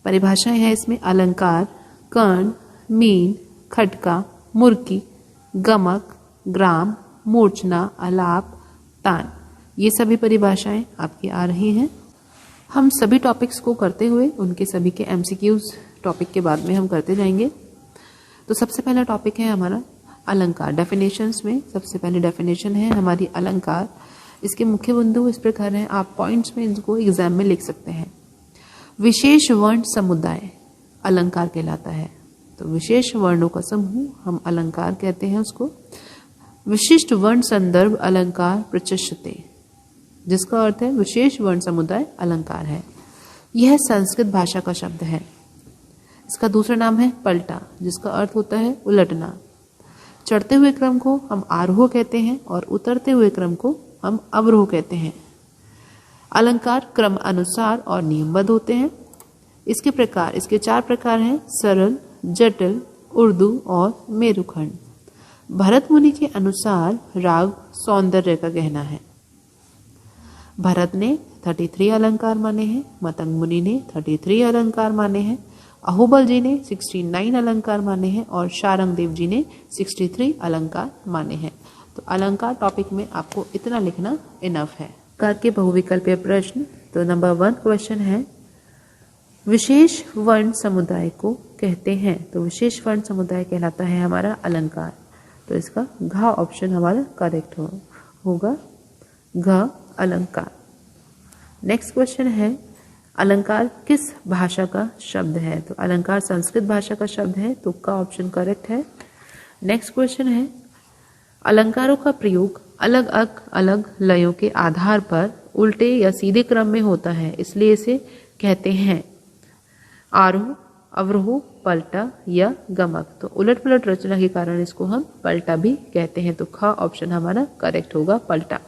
परिभाषाएं हैं इसमें अलंकार, कर्ण, मीन, खटका, मुर्की, गमक, ग्राम, मूर्छना, आलाप, तान। ये सभी परिभाषाएं आपकी आ रही हैं। हम सभी टॉपिक्स को करते हुए उनके सभी के एमसीक्यूज टॉपिक के बाद में हम करते जाएंगे। तो सबसे पहला टॉपिक है हमारा अलंकार। डेफिनेशंस में सबसे पहले डेफिनेशन है हमारी अलंकार। इसके मुख्य बिंदु इस प्रकार हैं, आप पॉइंट्स में इनको एग्जाम में लिख सकते हैं। विशेष वर्ण समुदाय अलंकार कहलाता है। तो विशेष वर्णों का समूह हम अलंकार कहते हैं उसको। विशिष्ट वर्ण संदर्भ अलंकार प्रचक्षते, जिसका अर्थ है विशेष वर्ण समुदाय अलंकार है। यह संस्कृत भाषा का शब्द है। इसका दूसरा नाम है पलटा, जिसका अर्थ होता है उलटना। चढ़ते हुए क्रम को हम आरोह कहते हैं और उतरते हुए क्रम को हम अवरोह कहते हैं। अलंकार क्रम अनुसार और नियमबद्ध होते हैं। इसके 4 प्रकार हैं, सरल, जटिल, उर्दू और मेरुखंड। भरत मुनि के अनुसार राग सौंदर्य का गहना है। भरत ने 33 अलंकार माने हैं, मतंग मुनि ने 33 अलंकार माने हैं, अहोबल जी ने 69 अलंकार माने हैं और शारंग देव जी ने 63 अलंकार माने हैं। तो अलंकार टॉपिक में आपको इतना लिखना इनफ है। अलंकार के बहुविकल्पीय प्रश्न। तो नंबर 1 क्वेश्चन है, विशेष वर्ण समुदाय को कहते हैं। तो विशेष वर्ण समुदाय कहलाता है हमारा अलंकार। तो इसका घ ऑप्शन हमारा करेक्ट होगा, घ अलंकार। नेक्स्ट क्वेश्चन है, अलंकार किस भाषा का शब्द है। तो अलंकार संस्कृत भाषा का शब्द है, तो का ऑप्शन करेक्ट है। नेक्स्ट क्वेश्चन है, अलंकारों का प्रयोग अलग अलग लयों के आधार पर उल्टे या सीधे क्रम में होता है, इसलिए इसे कहते हैं आरोह, अवरोह, पलटा या गमक। तो उलट पुलट रचना के कारण इसको हम पलटा भी कहते हैं। तो ख ऑप्शन हमारा करेक्ट होगा, पलटा।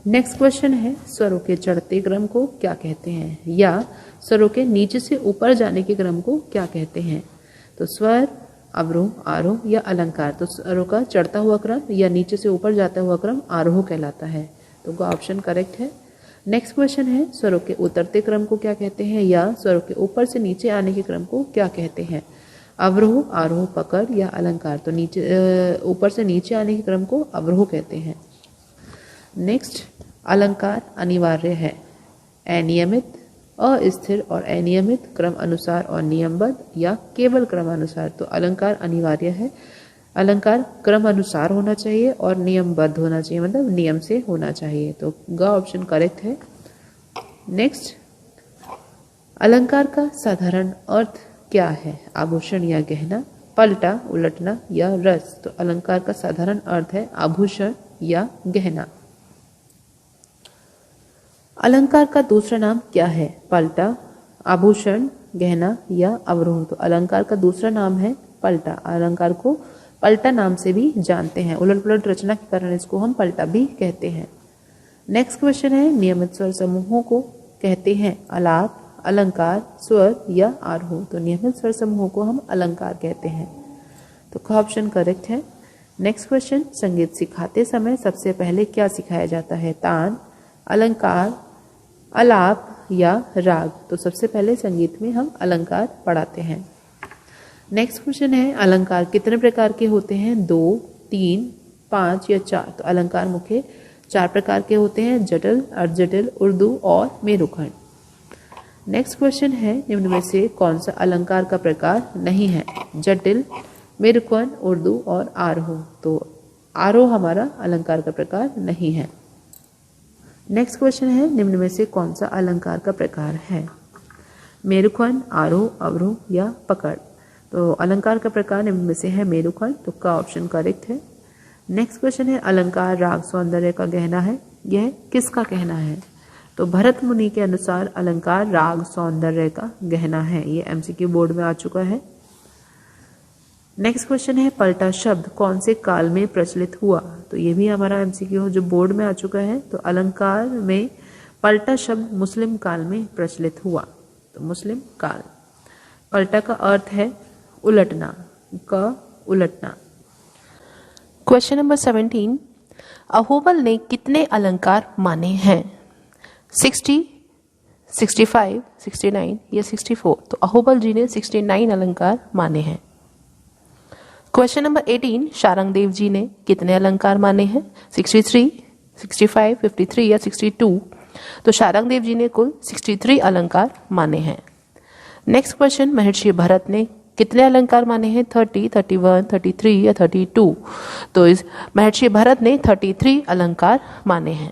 नेक्स्ट क्वेश्चन है, स्वरों के चढ़ते क्रम को क्या कहते हैं, या स्वरों के नीचे से ऊपर जाने के क्रम को क्या कहते हैं। तो स्वर, अवरोह, आरोह या अलंकार। तो स्वरों का चढ़ता हुआ क्रम या नीचे से ऊपर जाता हुआ क्रम आरोह कहलाता है। तो का ऑप्शन करेक्ट है। नेक्स्ट क्वेश्चन है, स्वरों के उतरते क्रम को क्या कहते हैं, या स्वरों के ऊपर से नीचे आने के क्रम को क्या कहते हैं। अवरोह, आरोह, पकड़ या अलंकार। तो ऊपर से नीचे आने के क्रम को अवरोह कहते हैं। नेक्स्ट, अलंकार अनिवार्य है। अनियमित, अस्थिर और अनियमित, क्रम अनुसार और नियमबद्ध या केवल क्रमानुसार। तो अलंकार अनिवार्य है। अलंकार क्रम अनुसार होना चाहिए और नियमबद्ध होना चाहिए, मतलब नियम से होना चाहिए। तो ग ऑप्शन करेक्ट है। नेक्स्ट, अलंकार का साधारण अर्थ क्या है, आभूषण या गहना, पलटा, उलटना या रस। तो अलंकार का साधारण अर्थ है आभूषण या गहना। अलंकार का दूसरा नाम क्या है, पलटा, आभूषण, गहना या अवरोह। तो अलंकार का दूसरा नाम है पलटा। अलंकार को पलटा नाम से भी जानते हैं, उलट पुलट रचना के कारण इसको हम पलटा भी कहते हैं। नेक्स्ट क्वेश्चन है, नियमित स्वर समूहों को कहते हैं आलाप, अलंकार, स्वर या आरोह। तो नियमित स्वर समूहों को हम अलंकार कहते हैं। तो ख ऑप्शन करेक्ट है। नेक्स्ट क्वेश्चन, संगीत सिखाते समय सबसे पहले क्या सिखाया जाता है, तान, अलंकार, आलाप या राग। तो सबसे पहले संगीत में हम अलंकार पढ़ाते हैं। नेक्स्ट क्वेश्चन है, अलंकार कितने प्रकार के होते हैं, 2, 3, 5 या 4। तो अलंकार मुख्य 4 प्रकार के होते हैं, जटिल, अर्धजटिल, उर्दू और मेरुखंड। नेक्स्ट क्वेश्चन है, निम्न में से कौन सा अलंकार का प्रकार नहीं है, जटिल, मेरुखंड, उर्दू और आरोह। तो आरोह हमारा अलंकार का प्रकार नहीं है। नेक्स्ट क्वेश्चन है, निम्न में से कौन सा अलंकार का प्रकार है, मेरुखंड, आरोह, अवरोह या पकड़। तो अलंकार का प्रकार निम्न में से है मेरुखंड। तो का ऑप्शन करेक्ट है। नेक्स्ट क्वेश्चन है, अलंकार राग सौंदर्य का गहना है, यह किसका कहना है। तो भरत मुनि के अनुसार अलंकार राग सौंदर्य का गहना है। ये एमसीक्यू बोर्ड में आ चुका है। नेक्स्ट क्वेश्चन है, पलटा शब्द कौन से काल में प्रचलित हुआ। तो ये भी हमारा एमसीक्यू जो बोर्ड में आ चुका है। तो अलंकार में पलटा शब्द मुस्लिम काल में प्रचलित हुआ। तो मुस्लिम काल। पलटा का अर्थ है उलटना, का उलटना। क्वेश्चन नंबर 17, अहोबल ने कितने अलंकार माने हैं, 60, 65, 69 या 64। तो अहोबल जी ने 69 अलंकार माने हैं। क्वेश्चन नंबर 18, शारंगदेव जी ने कितने अलंकार माने हैं? 63, 65, 53 या 62। तो शारंगदेव जी ने कुल 63 अलंकार माने हैं। नेक्स्ट क्वेश्चन, महर्षि भरत ने कितने अलंकार माने हैं? 30, 31, 33 या 32। तो इस महर्षि भरत ने 33 अलंकार माने हैं।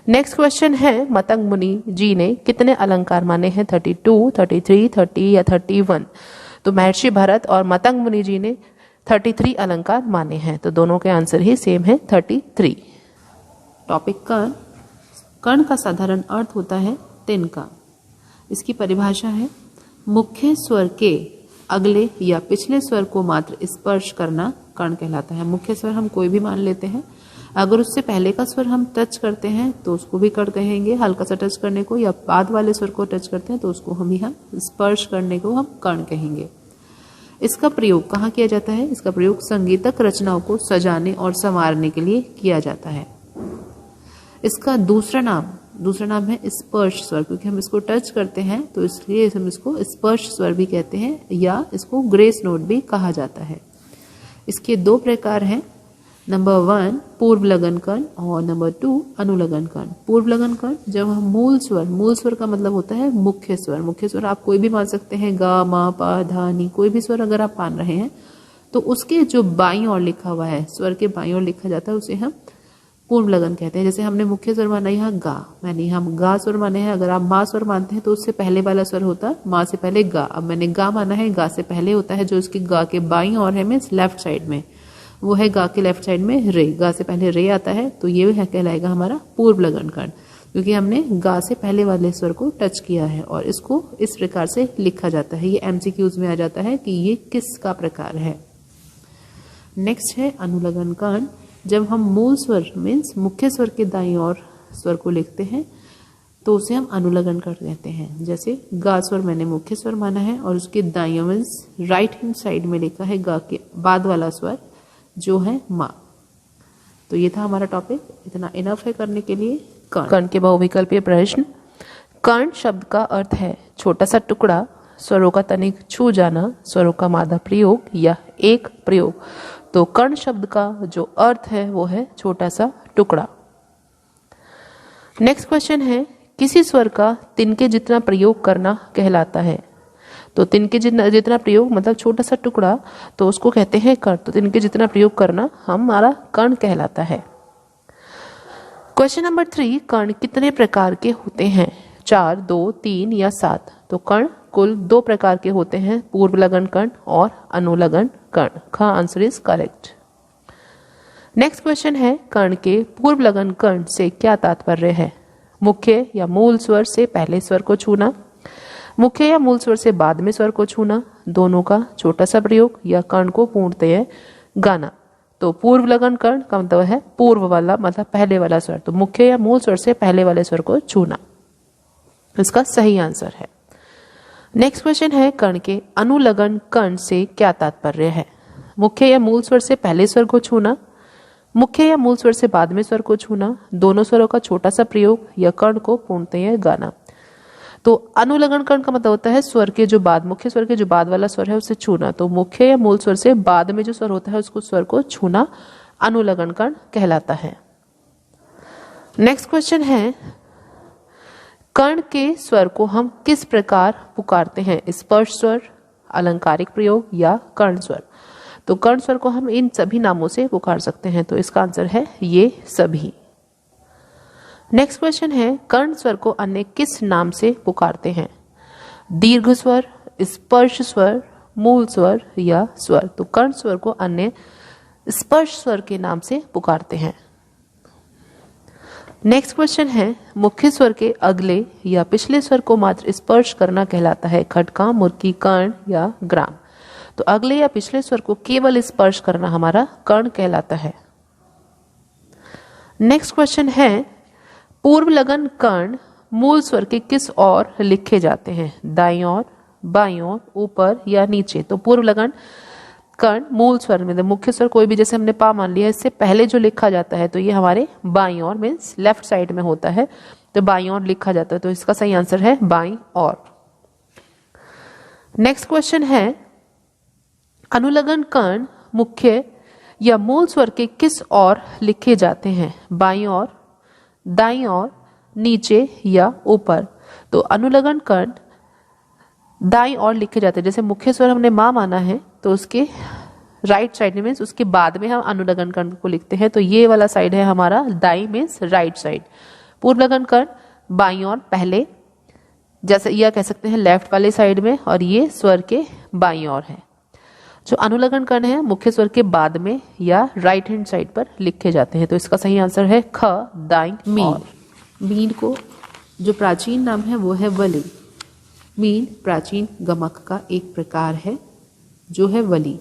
नेक्स्ट क्वेश्चन है, मतंग मुनि जी ने कितने अलंकार माने हैं? 32, 33, 30 या 31। तो महर्षि भरत और मतंग मुनि जी ने 33 अलंकार माने हैं। तो दोनों के आंसर ही सेम है, 33। टॉपिक कर्ण। कर्ण का साधारण अर्थ होता है तिनका। इसकी परिभाषा है मुख्य स्वर के अगले या पिछले स्वर को मात्र स्पर्श करना कर्ण कहलाता है। मुख्य स्वर हम कोई भी मान लेते हैं, अगर उससे पहले का स्वर हम टच करते हैं तो उसको भी कर्ण कहेंगे, हल्का सा टच करने को, या बाद वाले स्वर को टच करते हैं तो उसको हम स्पर्श करने को हम कर्ण कहेंगे। इसका प्रयोग कहाँ किया जाता है? इसका प्रयोग संगीतक रचनाओं को सजाने और संवारने के लिए किया जाता है। इसका दूसरा नाम है स्पर्श स्वर, क्योंकि हम इसको टच करते हैं तो इसलिए हम इसको स्पर्श स्वर भी कहते हैं, या इसको ग्रेस नोट भी कहा जाता है। इसके दो प्रकार हैं, नंबर 1 पूर्व लगन कर्ण और नंबर 2 अनुलगन कर्ण। पूर्व लगन कर्ण जब हम मूल स्वर का मतलब होता है मुख्य स्वर आप कोई भी मान सकते हैं, गा, मा, पा, धा, नी, कोई भी स्वर अगर आप मान रहे हैं तो उसके जो बाईं ओर लिखा हुआ है, स्वर के बाईं ओर लिखा जाता है, उसे हम पूर्व लगन कहते हैं। जैसे हमने मुख्य स्वर माना यहाँ गा, मैंने हम गा स्वर माने हैं। अगर आप मा स्वर मानते हैं तो उससे पहले वाला स्वर होता मा से पहले गा। अब मैंने गा माना है, गा से पहले होता है जो इसकी गा के बाईं ओर है, मीन्स लेफ्ट साइड में, वो है गा के लेफ्ट साइड में रे। गा से पहले रे आता है तो ये है कहलाएगा हमारा पूर्व लगन कर्ण, क्योंकि हमने गा से पहले वाले स्वर को टच किया है और इसको इस प्रकार से लिखा जाता है। ये एमसीक्यूज में आ जाता है कि ये किसका प्रकार है। नेक्स्ट है अनुलगन कर्ण। जब हम मूल स्वर मीन्स मुख्य स्वर के दाईं ओर स्वर को लिखते हैं तो उसे हम अनुलगन कर देते हैं। जैसे गा स्वर मैंने मुख्य स्वर माना है और उसके दाईं मीन्स राइट हैंड साइड में लिखा है गा के बाद वाला स्वर जो है मा। तो ये था हमारा टॉपिक, इतना इनफ है करने के लिए। कर्ण के बहुविकल्पीय प्रश्न। कर्ण शब्द का अर्थ है छोटा सा टुकड़ा, स्वरों का तनिक छू जाना, स्वरों का मादा प्रयोग या एक प्रयोग। तो कर्ण शब्द का जो अर्थ है वो है छोटा सा टुकड़ा। नेक्स्ट क्वेश्चन है, किसी स्वर का तिनके जितना प्रयोग करना कहलाता है। तो तिनके जितना प्रयोग मतलब छोटा सा टुकड़ा, तो उसको कहते हैं कर्ण। तो तिनके जितना प्रयोग करना हमारा कर्ण कहलाता है। क्वेश्चन नंबर 3, कर्ण कितने प्रकार के होते हैं? 4, 2, 3 या 7। तो कर्ण कुल 2 प्रकार के होते हैं, पूर्व लगन कर्ण और अनुलगन कर्ण। का answer is correct. Next question है, कर्ण के पूर्व लगन कर्ण से क्या तात्पर्य है? मुख्य या मूल स्वर से पहले स्वर को छूना, मुख्य या मूल स्वर से बाद में स्वर को छूना, दोनों का छोटा सा प्रयोग या कर्ण को पूर्णतः गाना। तो पूर्व लगन कर्ण का मतलब है पूर्व वाला मतलब पहले वाला स्वर। तो मुख्य या मूल स्वर से पहले वाले स्वर को छूना इसका सही आंसर है। नेक्स्ट क्वेश्चन है, कर्ण के अनुलगन कर्ण से क्या तात्पर्य है? मुख्य या मूल स्वर से पहले स्वर को छूना, मुख्य या मूल स्वर से बाद में स्वर को छूना, दोनों स्वरों का छोटा सा प्रयोग या कर्ण को पूर्णतः गाना। तो अनुलगन कर्ण का मतलब होता है स्वर के जो बाद, मुख्य स्वर के जो बाद वाला स्वर है उसे छूना। तो मुख्य या मूल स्वर से बाद में जो स्वर होता है उसको स्वर को छूना अनुलगन कर्ण कहलाता है। नेक्स्ट क्वेश्चन है, कर्ण के स्वर को हम किस प्रकार पुकारते हैं? स्पर्श स्वर, अलंकारिक प्रयोग या कर्ण स्वर। तो कर्ण स्वर को हम इन सभी नामों से पुकार सकते हैं। तो इसका आंसर है ये सभी। नेक्स्ट क्वेश्चन है, कर्ण स्वर को अन्य किस नाम से पुकारते हैं? दीर्घ स्वर, स्पर्श स्वर, मूल स्वर या स्वर। तो कर्ण स्वर को अन्य स्पर्श स्वर के नाम से पुकारते हैं। नेक्स्ट क्वेश्चन है, मुख्य स्वर के अगले या पिछले स्वर को मात्र स्पर्श करना कहलाता है? खटका, मुर्की, कर्ण या ग्राम। तो अगले या पिछले स्वर को केवल स्पर्श करना हमारा कर्ण कहलाता है। नेक्स्ट क्वेश्चन है, पूर्व लगन कर्ण मूल स्वर के किस ओर लिखे जाते हैं? दाईं ओर, बाईं ओर, ऊपर या नीचे। तो पूर्व लगन कर्ण मूल स्वर में मुख्य स्वर कोई भी, जैसे हमने पा मान लिया, इससे पहले जो लिखा जाता है तो ये हमारे बाईं ओर मीन्स लेफ्ट साइड में होता है। तो बाईं ओर लिखा जाता है, तो इसका सही आंसर है बाईं ओर। नेक्स्ट क्वेश्चन है, अनुलग्न कर्ण मुख्य या मूल स्वर के किस ओर लिखे जाते हैं? बाईं ओर, दाईं ओर, नीचे या ऊपर? तो अनुलग्न कर्ण दाईं ओर लिखे जाते हैं। जैसे मुख्य स्वर हमने मां माना है तो उसके राइट साइड मीन्स उसके बाद में हम अनुलग्न कर्ण को लिखते हैं, तो ये वाला साइड है हमारा दाईं मीन्स राइट साइड। पूर्वलग्न कर्ण बाईं ओर पहले, जैसे यह कह सकते हैं लेफ्ट वाले साइड में, और ये स्वर के बाईं ओर है। जो अनुलग्न कर्ण है मुख्य स्वर के बाद में या राइट हैंड साइड पर लिखे जाते हैं, तो इसका सही आंसर है ख, दाईं ओर। मीन को जो प्राचीन नाम है वो है वली। मीन प्राचीन गमक का एक प्रकार है जो है वली।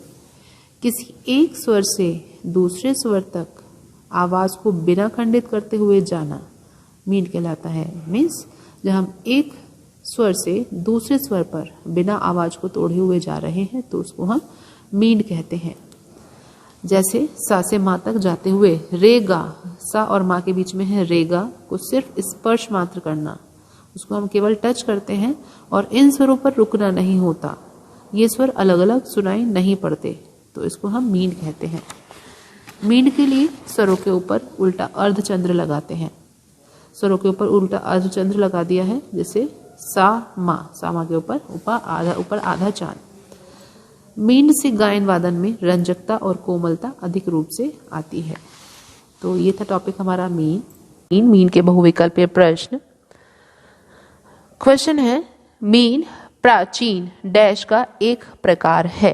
किसी एक स्वर से दूसरे स्वर तक आवाज को बिना खंडित करते हुए जाना मीन कहलाता है। मीन्स जब हम एक स्वर से दूसरे स्वर पर बिना आवाज को तोड़े हुए जा रहे हैं तो उसको हम मीन कहते हैं। जैसे सा से माँ तक जाते हुए रे गा, सा और माँ के बीच में है रे गा को सिर्फ स्पर्श मात्र करना, उसको हम केवल टच करते हैं और इन स्वरों पर रुकना नहीं होता। ये स्वर अलग अलग सुनाई नहीं पड़ते, तो इसको हम मीन कहते हैं। मीन के लिए स्वरों के ऊपर उल्टा अर्धचंद्र लगाते हैं। स्वरों के ऊपर उल्टा अर्धचंद्र लगा दिया है, जैसे सा माँ के ऊपर आधा चांद। मीन से गायन वादन में रंजकता और कोमलता अधिक रूप से आती है। तो ये था टॉपिक हमारा मीन के बहुविकल्पीय प्रश्न। क्वेश्चन है, मीन प्राचीन डैश का एक प्रकार है?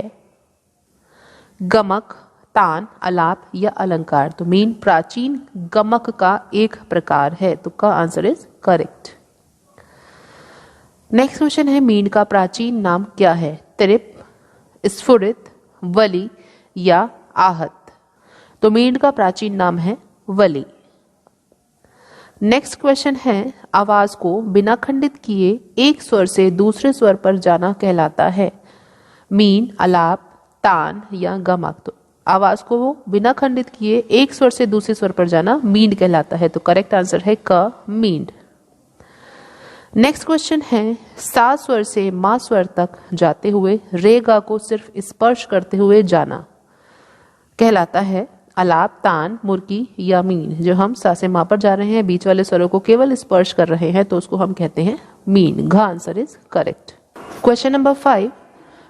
गमक, तान, आलाप या अलंकार? तो मीन प्राचीन गमक का एक प्रकार है, तो का answer is correct. Next question है, मीन का प्राचीन नाम क्या है? त्रिप, स्फुरित, वली या आहत? तो मीन का प्राचीन नाम है वली। नेक्स्ट क्वेश्चन है, आवाज को बिना खंडित किए एक स्वर से दूसरे स्वर पर जाना कहलाता है? मीन, आलाप, तान या गमक? तो आवाज को वो बिना खंडित किए एक स्वर से दूसरे स्वर पर जाना मीन कहलाता है, तो करेक्ट आंसर है क, मीन। नेक्स्ट क्वेश्चन है, सा स्वर से मां स्वर तक जाते हुए रे गा को सिर्फ स्पर्श करते हुए जाना कहलाता है? आलाप, तान, मुर्की या मीन? जो हम सा से मां पर जा रहे हैं, बीच वाले स्वरों को केवल स्पर्श कर रहे हैं, तो उसको हम कहते हैं मीन। घ answer is correct. Question number 5,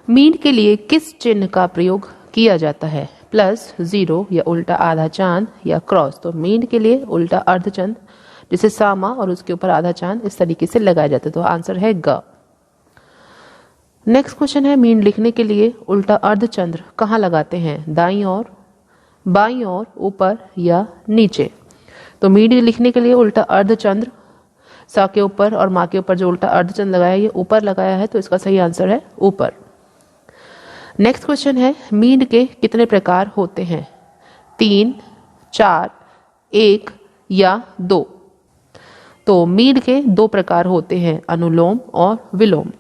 mean के लिए किस चिन्ह का प्रयोग किया जाता है? प्लस, जीरो या उल्टा आधा चांद या क्रॉस? तो मीन के लिए उल्टा अर्धचंद, जिसे सामा और उसके ऊपर आधा चांद इस तरीके से लगाया जाता है, तो आंसर है ग। नेक्स्ट क्वेश्चन है, मीन लिखने के लिए उल्टा अर्धचंद्र कहाँ लगाते हैं? दाईं ओर, बाईं ओर, ऊपर या नीचे? तो मीन लिखने के लिए उल्टा अर्धचंद्र सा के ऊपर और माँ के ऊपर जो उल्टा अर्धचंद्र लगाया है ये ऊपर लगाया है, तो इसका सही आंसर है ऊपर। नेक्स्ट क्वेश्चन है, मीन के कितने प्रकार होते हैं? 3, 4, 1 या 2? तो मीन के 2 प्रकार होते हैं, अनुलोम और विलोम।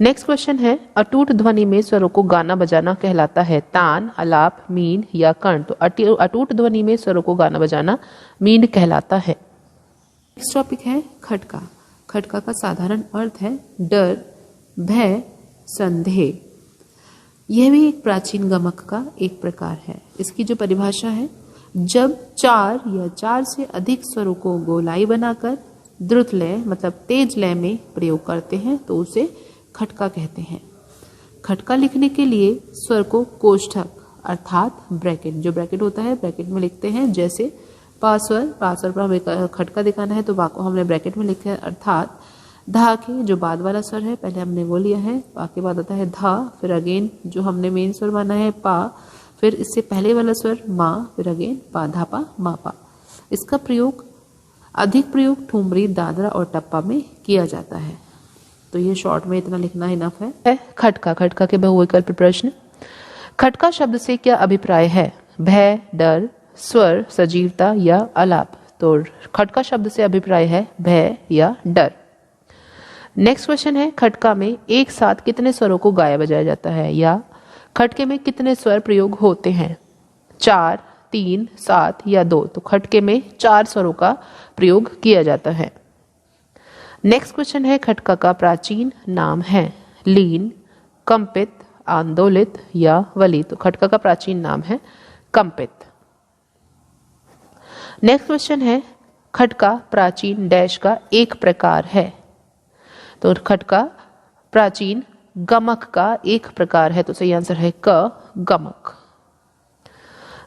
नेक्स्ट क्वेश्चन है, अटूट ध्वनि में स्वरों को गाना बजाना कहलाता है? तान, आलाप, मीन या कर्ण? तो अटूट ध्वनि में स्वरों को गाना बजाना मीन कहलाता है। नेक्स्ट टॉपिक है खटका। खटका का साधारण अर्थ है डर, भय, संदेह। यह भी एक प्राचीन गमक का एक प्रकार है। इसकी जो परिभाषा है, जब 4 या 4 से अधिक स्वरों को गोलाई बनाकर द्रुत लय मतलब तेज लय में प्रयोग करते हैं तो उसे खटका कहते हैं। खटका लिखने के लिए स्वर को कोष्ठक अर्थात ब्रैकेट, जो ब्रैकेट होता है ब्रैकेट में लिखते हैं। जैसे पा स्वर पर हमें खटका दिखाना है तो पा को हमने ब्रैकेट में लिखा है, अर्थात धा के जो बाद वाला स्वर है पहले हमने वो लिया है, पा के बाद आता है धा, फिर अगेन जो हमने मेन स्वर माना है पा, फिर इससे पहले वाला स्वर मा, फिर अगेन पा, धा पा, मा पा। इसका अधिक प्रयोग ठुमरी, दादरा और टप्पा में किया जाता है। तो ये शॉर्ट में इतना लिखना इनफ है। खटका के बहुविकल्पी प्रश्न। खटका शब्द से क्या अभिप्राय है? भय, डर, स्वर, सजीवता या आलाप? तो खटका शब्द से अभिप्राय है भय या डर। नेक्स्ट क्वेश्चन है, खटका में एक साथ कितने स्वरों को गाया बजाया जाता है? या खटके में कितने स्वर प्रयोग होते हैं? 4, 3, 7 या 2? तो खटके में 4 स्वरों का प्रयोग किया जाता है। नेक्स्ट क्वेश्चन है खटका का प्राचीन नाम है लीन, कंपित, आंदोलित या वली। तो खटका का प्राचीन नाम है कंपित। नेक्स्ट क्वेश्चन है खटका प्राचीन डैश का एक प्रकार है। तो खटका प्राचीन गमक का एक प्रकार है। तो सही आंसर है क, गमक।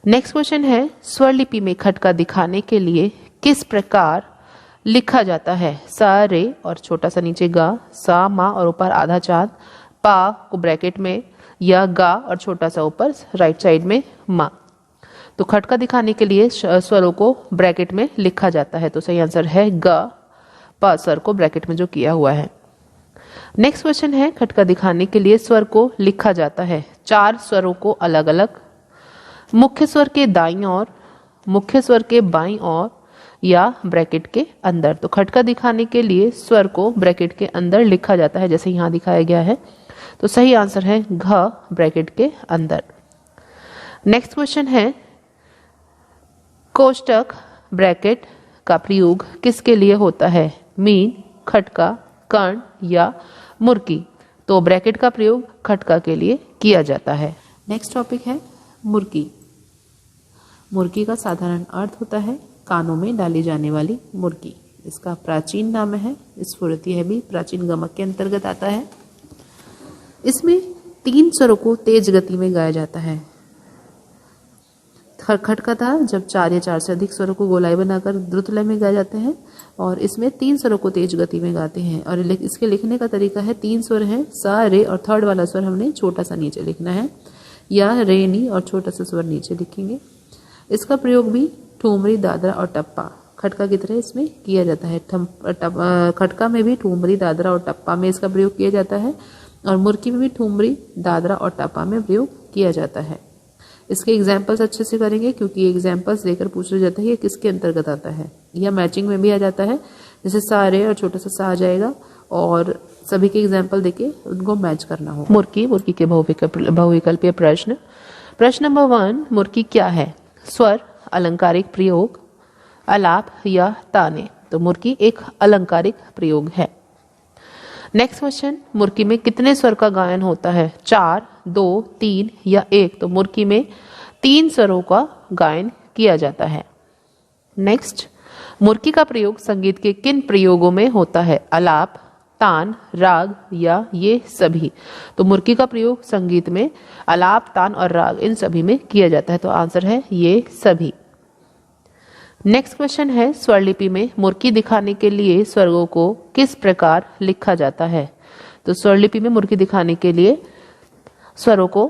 नेक्स्ट क्वेश्चन है स्वरलिपि में खटका दिखाने के लिए किस प्रकार लिखा जाता है? सा रे और छोटा सा नीचे गा, सा मा और ऊपर आधा चांद, पा को ब्रैकेट में, या गा और छोटा सा ऊपर राइट साइड में मा। तो खटका दिखाने के लिए स्वरों को ब्रैकेट में लिखा जाता है। तो सही आंसर है ग, पा स्वर को ब्रैकेट में जो किया हुआ है। नेक्स्ट क्वेश्चन है खटका दिखाने के लिए स्वर को लिखा जाता है 4 स्वरों को अलग अलग, मुख्य स्वर के दाईं ओर, मुख्य स्वर के बाईं ओर या ब्रैकेट के अंदर। तो खटका दिखाने के लिए स्वर को ब्रैकेट के अंदर लिखा जाता है जैसे यहां दिखाया गया है। तो सही आंसर है घ, ब्रैकेट के अंदर। नेक्स्ट क्वेश्चन है कोष्टक ब्रैकेट का प्रयोग किसके लिए होता है? मीन, खटका, कर्ण या मुर्की। तो ब्रैकेट का प्रयोग खटका के लिए किया जाता है। नेक्स्ट टॉपिक है मुर्की। मुर्की का साधारण अर्थ होता है कानों में डाली जाने वाली मुर्की। इसका प्राचीन नाम है स्फुरति। यह भी प्राचीन गमक के अंतर्गत आता है। इसमें 3 स्वरों को तेज गति में गाया जाता है। खटका था जब 4 या 4 से अधिक स्वरों को गोलाई बनाकर द्रुत लय में गाए जाते हैं, और इसमें 3 स्वरों को तेज गति में गाते हैं। और इसके लिखने का तरीका है 3 स्वर है सा, रे और थर्ड वाला स्वर हमने छोटा सा नीचे लिखना है, या रे नी और छोटा सा स्वर नीचे लिखेंगे। इसका प्रयोग भी ठुमरी, दादरा और टप्पा खटका की तरह इसमें किया जाता है। खटका में भी ठुमरी, दादरा और टप्पा में इसका प्रयोग किया जाता है, और मुर्की में भी ठुमरी, दादरा और टप्पा में प्रयोग किया जाता है। इसके एग्जाम्पल्स अच्छे से करेंगे क्योंकि एग्जाम्पल्स देकर पूछा जाता है ये किसके अंतर्गत आता है, या मैचिंग में भी आ जाता है। जैसे सारे और छोटा सा सा आ जाएगा, और सभी के एग्जाम्पल देके उनको मैच करना होगा। मुर्की, मुर्की के बहुविकल्पीय प्रश्न। प्रश्न नंबर 1, मुर्की क्या है? स्वर, अलंकारिक प्रयोग, आलाप या ताने। तो मुर्की एक अलंकारिक प्रयोग है। नेक्स्ट क्वेश्चन, मुर्की में कितने स्वर का गायन होता है? 4, 2, 3 या 1। तो मुर्की में 3 स्वरों का गायन किया जाता है। नेक्स्ट, मुर्की का प्रयोग संगीत के किन प्रयोगों में होता है? आलाप, तान, राग या ये सभी। तो मुर्की का प्रयोग संगीत में आलाप, तान और राग इन सभी में किया जाता है। तो आंसर है ये सभी। नेक्स्ट क्वेश्चन है स्वरलिपि में मुर्की दिखाने के लिए स्वरों को किस प्रकार लिखा जाता है? तो स्वरलिपि में मुर्की दिखाने के लिए स्वरों को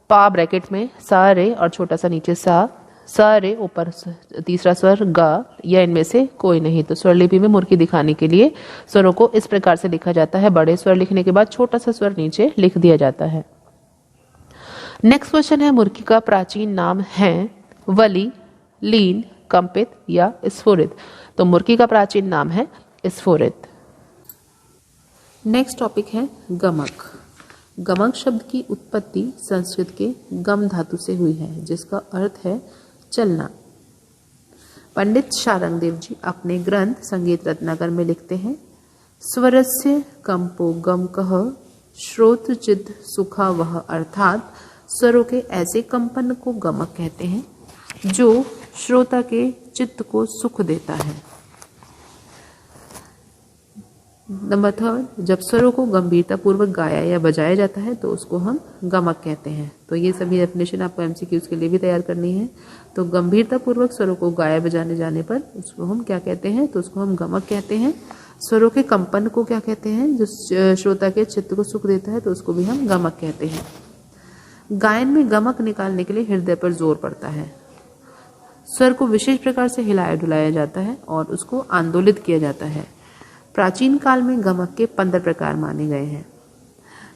पा ब्रैकेट में, सा रे और छोटा सा नीचे सा रे ऊपर तीसरा स्वर गा, या इनमें से कोई नहीं। तो स्वरलिपि में मुर्की दिखाने के लिए स्वरों को इस प्रकार से लिखा जाता है। बड़े स्वर लिखने के बाद छोटा सा स्वर नीचे लिख दिया जाता है। नेक्स्ट क्वेश्चन है मुर्की का प्राचीन नाम है वली, लीन, कंपित या स्फुरित। तो मुर्की का प्राचीन नाम है स्फुरित। नेक्स्ट टॉपिक है गमक। गमक शब्द की उत्पत्ति संस्कृत के गम धातु से हुई है, जिसका अर्थ है चलना। पंडित शारंगदेव जी अपने ग्रंथ संगीत रत्नाकर में लिखते हैं, स्वरस्य कंपो गमकः श्रोत्रचिद सुखा वह। अर्थात स्वरों के ऐसे कंपन को गमक कहते हैं जो श्रोता के चित्त को सुख देता है। नंबर 3, जब स्वरों को गंभीरता पूर्वक गाया या बजाया जाता है तो उसको हम गमक कहते हैं। तो ये सभी डेफिनेशन आपको एमसीक्यूज के लिए भी तैयार करनी है। तो गंभीरता पूर्वक स्वरों को गाया बजाने जाने पर उसको हम क्या कहते हैं? तो उसको हम गमक कहते हैं। स्वरों के कंपन को क्या कहते हैं? जो श्रोता के चित्त को सुख देता है तो उसको भी हम गमक कहते हैं। गायन में गमक निकालने के लिए हृदय पर जोर पड़ता है। स्वर को विशेष प्रकार से हिलाया डुलाया जाता है और उसको आंदोलित किया जाता है। प्राचीन काल में गमक के 15 प्रकार माने गए हैं।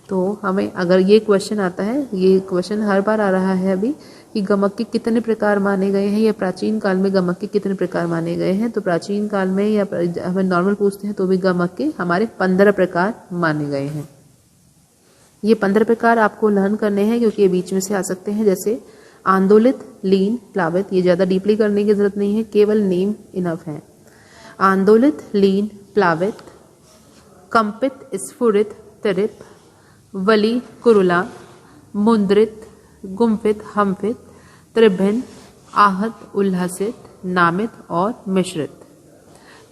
तो हमें अगर ये क्वेश्चन आता है, ये क्वेश्चन हर बार आ रहा है अभी, कि गमक के कितने प्रकार माने गए हैं या प्राचीन काल में गमक के कितने प्रकार माने गए हैं। तो प्राचीन काल में या हमें नॉर्मल पूछते हैं तो भी गमक के हमारे 15 प्रकार माने गए हैं। ये 15 प्रकार आपको लर्न करने हैं क्योंकि ये बीच में से आ सकते हैं। जैसे आंदोलित, लीन, प्लावित, ये ज़्यादा डीपली करने की जरूरत नहीं है, केवल नेम इनफ है। आंदोलित, लीन, प्लावित, कंपित स्फुरित तिरिप, वली कुरुला, मुद्रित गुम्फित हम्फित, त्रिभिन्न आहत उल्लसित, नामित और मिश्रित।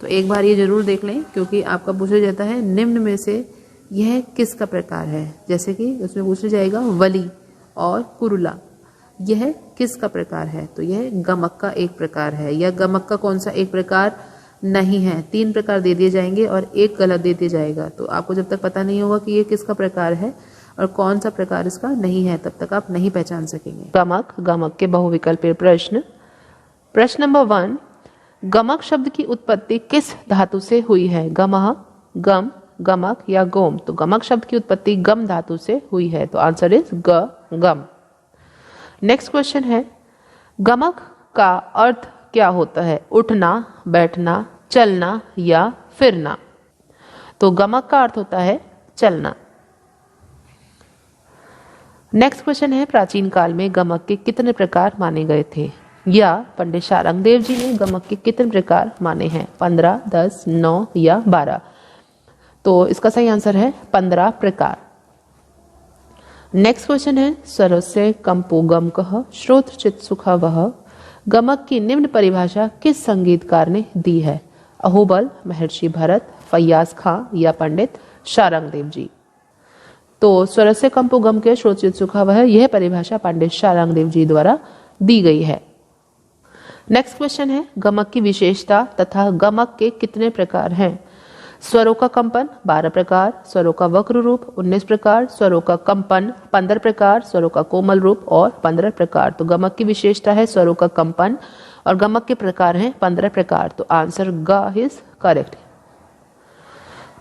तो एक बार ये जरूर देख लें, क्योंकि आपका पूछा जाता है निम्न में से यह किसका प्रकार है। जैसे कि उसमें पूछा जाएगा वली और कुरुला, यह किसका प्रकार है, तो यह गमक का एक प्रकार है। या गमक का कौन सा एक प्रकार नहीं है, 3 प्रकार दे दिए जाएंगे और एक गलत दे दिया जाएगा। तो आपको जब तक पता नहीं होगा कि ये किसका प्रकार है और कौन सा प्रकार इसका नहीं है, तब तक आप नहीं पहचान सकेंगे। गमक, गमक के बहुविकल्पीय प्रश्न। प्रश्न नंबर 1, गमक शब्द की उत्पत्ति किस धातु से हुई है? गमः, गम, गमक या गोम। तो गमक शब्द की उत्पत्ति गम धातु से हुई है, तो आंसर इज गम। नेक्स्ट क्वेश्चन है, गमक का अर्थ क्या होता है? उठना, बैठना, चलना या फिरना। तो गमक का अर्थ होता है चलना। नेक्स्ट क्वेश्चन है, प्राचीन काल में गमक के कितने प्रकार माने गए थे? या पंडित शारंगदेव जी ने गमक के कितने प्रकार माने हैं? 15, 10, 9 या 12। तो इसका सही आंसर है 15 प्रकार। नेक्स्ट क्वेश्चन है, सरस्य कंपो गमकः श्रोत्र चित्त सुखा वह। गमक की निम्न परिभाषा किस संगीतकार ने दी है? अहोबल, महर्षि भरत, फैयाज खां या पंडित शारंगदेव जी। तो स्वरस्य कंपो गम के श्रोत्र चित्त सुखा वह, यह परिभाषा पंडित शारंगदेव जी द्वारा दी गई है। नेक्स्ट क्वेश्चन है, गमक की विशेषता तथा गमक के कितने प्रकार हैं? स्वरों का कंपन 12 प्रकार, स्वरों का वक्र रूप 19 प्रकार, स्वरों का कंपन 15 प्रकार, स्वरों का कोमल रूप और 15 प्रकार। तो गमक की विशेषता है स्वरों का कंपन और गमक के प्रकार हैं 15 प्रकार। तो आंसर ग इज करेक्ट।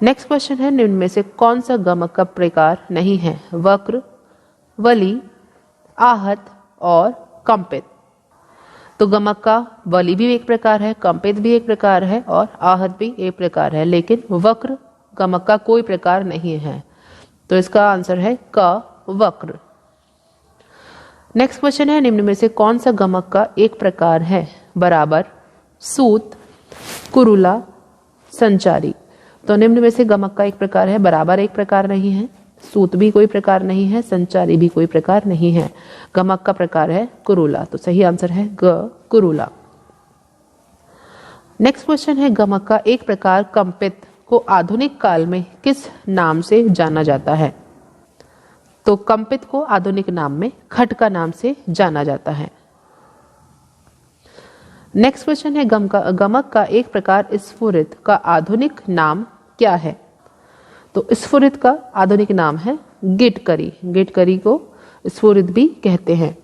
नेक्स्ट क्वेश्चन है, निम्न में से कौन सा गमक का प्रकार नहीं है? वक्र, वली, आहत और कंपित। तो गमक का वली भी एक प्रकार है, कंपित भी एक प्रकार है और आहत भी एक प्रकार है, लेकिन वक्र गमक का कोई प्रकार नहीं है। तो इसका आंसर है क वक्र। नेक्स्ट क्वेश्चन है, निम्न में से कौन सा गमक का एक प्रकार है? बराबर, सूत, कुरुला, संचारी। तो निम्न में से गमक का एक प्रकार है, बराबर एक प्रकार नहीं है, सूत भी कोई प्रकार नहीं है, संचारी भी कोई प्रकार नहीं है। गमक का प्रकार है कुरुला। तो सही आंसर है ग कुरुला। नेक्स्ट क्वेश्चन है, गमक का एक प्रकार कंपित को आधुनिक काल में किस नाम से जाना जाता है? तो कंपित को आधुनिक नाम में खटका नाम से जाना जाता है। नेक्स्ट क्वेश्चन है, गमक का एक प्रकार स्फुरित का आधुनिक नाम क्या है? तो स्फुरित का आधुनिक नाम है गिटकरी। गिटकरी को स्फुरित भी कहते हैं।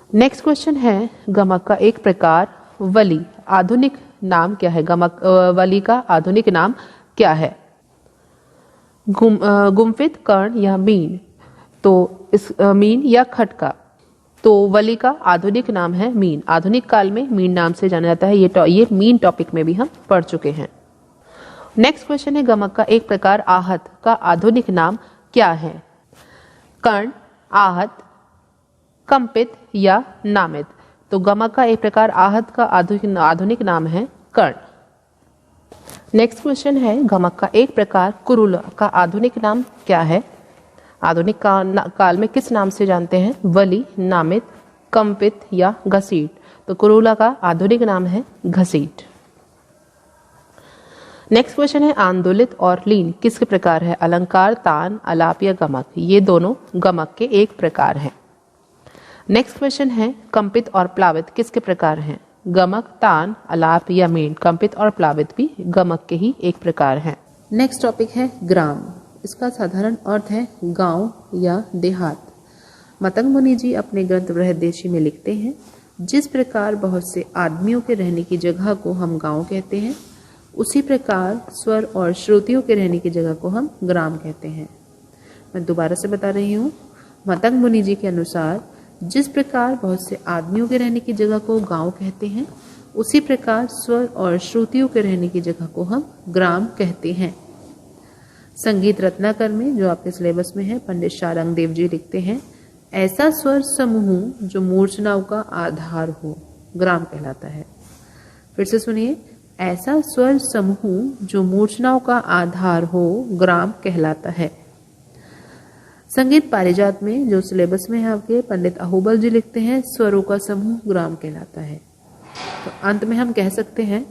नेक्स्ट क्वेश्चन है, गमक का एक प्रकार वली आधुनिक नाम क्या है? गमक वली का आधुनिक नाम क्या है? गुम्फित, कर्ण या मीन। तो इस मीन या खटका। तो वली का आधुनिक नाम है मीन। आधुनिक काल में मीन नाम से जाना जाता है। ये मीन टॉपिक में भी हम पढ़ चुके हैं। नेक्स्ट क्वेश्चन है, गमक का एक प्रकार आहत का आधुनिक नाम क्या है? कर्ण, आहत, कंपित या नामित। तो गमक का एक प्रकार आहत का आधुनिक नाम है कर्ण। नेक्स्ट क्वेश्चन है, गमक का एक प्रकार कुरुला का आधुनिक नाम क्या है? आधुनिक काल में किस नाम से जानते हैं? वली, नामित, कंपित या घसीट। तो कुरुला का आधुनिक नाम है घसीट। नेक्स्ट क्वेश्चन है, आंदोलित और लीन किसके प्रकार है? अलंकार, तान, आलाप या गमक। ये दोनों गमक के एक प्रकार हैं। नेक्स्ट क्वेश्चन है, कंपित और प्लावित किसके प्रकार हैं? गमक, तान, आलाप या मीन। कंपित और प्लावित भी गमक के ही एक प्रकार हैं। नेक्स्ट टॉपिक है ग्राम। इसका साधारण अर्थ है गांव या देहात। मतंग मुनि जी अपने ग्रंथ बृहदेशी में लिखते हैं, जिस प्रकार बहुत से आदमियों के रहने की जगह को हम गांव कहते हैं, उसी प्रकार स्वर और श्रुतियों के रहने की जगह को हम ग्राम कहते हैं। मैं दोबारा से बता रही हूँ, मतंग मुनि जी के अनुसार जिस प्रकार बहुत से आदमियों के रहने की जगह को गांव कहते हैं, उसी प्रकार स्वर और श्रुतियों के रहने की जगह को हम ग्राम कहते हैं। संगीत रत्नाकर में, जो आपके सिलेबस में है, पंडित शारंगदेव जी लिखते हैं, ऐसा स्वर समूह जो मूर्छनाओं का आधार हो, ग्राम कहलाता है। फिर से सुनिए, ऐसा स्वर समूह जो मूर्छनाओं का आधार हो ग्राम कहलाता है। संगीत पारिजात में जो सिलेबस में है आपके, पंडित अहोबल जी लिखते हैं स्वरों का समूह ग्राम कहलाता है। तो अंत में हम कह सकते हैं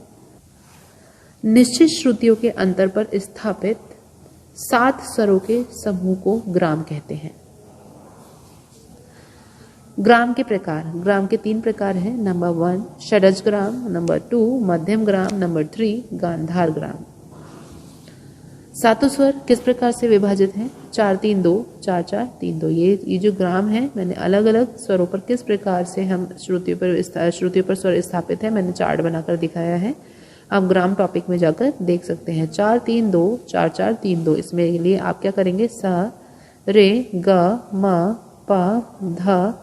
निश्चित श्रुतियों के अंतर पर स्थापित 7 स्वरों के समूह को ग्राम कहते हैं। ग्राम के प्रकार, ग्राम के 3 प्रकार हैं। नंबर 1 षडज ग्राम, नंबर 2 मध्यम ग्राम, नंबर 3 गांधार ग्राम। 7 स्वर किस प्रकार से विभाजित हैं? 4-3-2, 4-4-3-2। ये जो ग्राम है, मैंने अलग अलग स्वरों पर किस प्रकार से हम श्रुतियों पर स्वर स्थापित है मैंने चार्ट बनाकर दिखाया है। आप ग्राम टॉपिक में जाकर देख सकते हैं। 4-3-2, 4-4-3-2। इसमें लिए आप क्या करेंगे? सा, रे, ग, म, प, ध,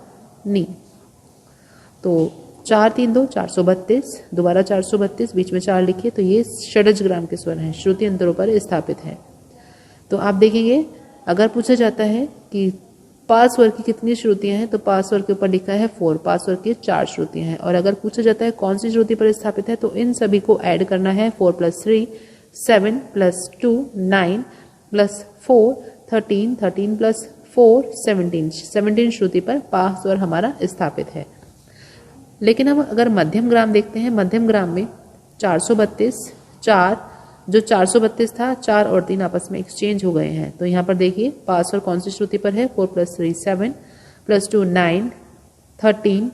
नी। तो 4-3-2 432, दोबारा 432, बीच में 4 लिखिए। तो ये षडज ग्राम के स्वर हैं, श्रुति अंतरों पर स्थापित है। तो आप देखेंगे अगर पूछा जाता है कि 5 स्वर की कितनी श्रुतियां हैं, तो 5 स्वर के ऊपर लिखा है 4, 5 स्वर की 4 श्रुतियां हैं। और अगर पूछा जाता है कौन सी श्रुति पर स्थापित है, तो इन सभी को ऐड करना है। 4 + 3 7 + 2 9 + 4 13, 13 + 4 17 श्रुति पर पा स्वर हमारा स्थापित है। लेकिन हम अगर मध्यम ग्राम देखते हैं, मध्यम ग्राम में 432, 4 जो 432 था, 4 और 3 आपस में एक्सचेंज हो गए हैं। तो यहाँ पर देखिए पास स्वर कौन सी श्रुति पर है? 4 + 3 7 + 2 9 13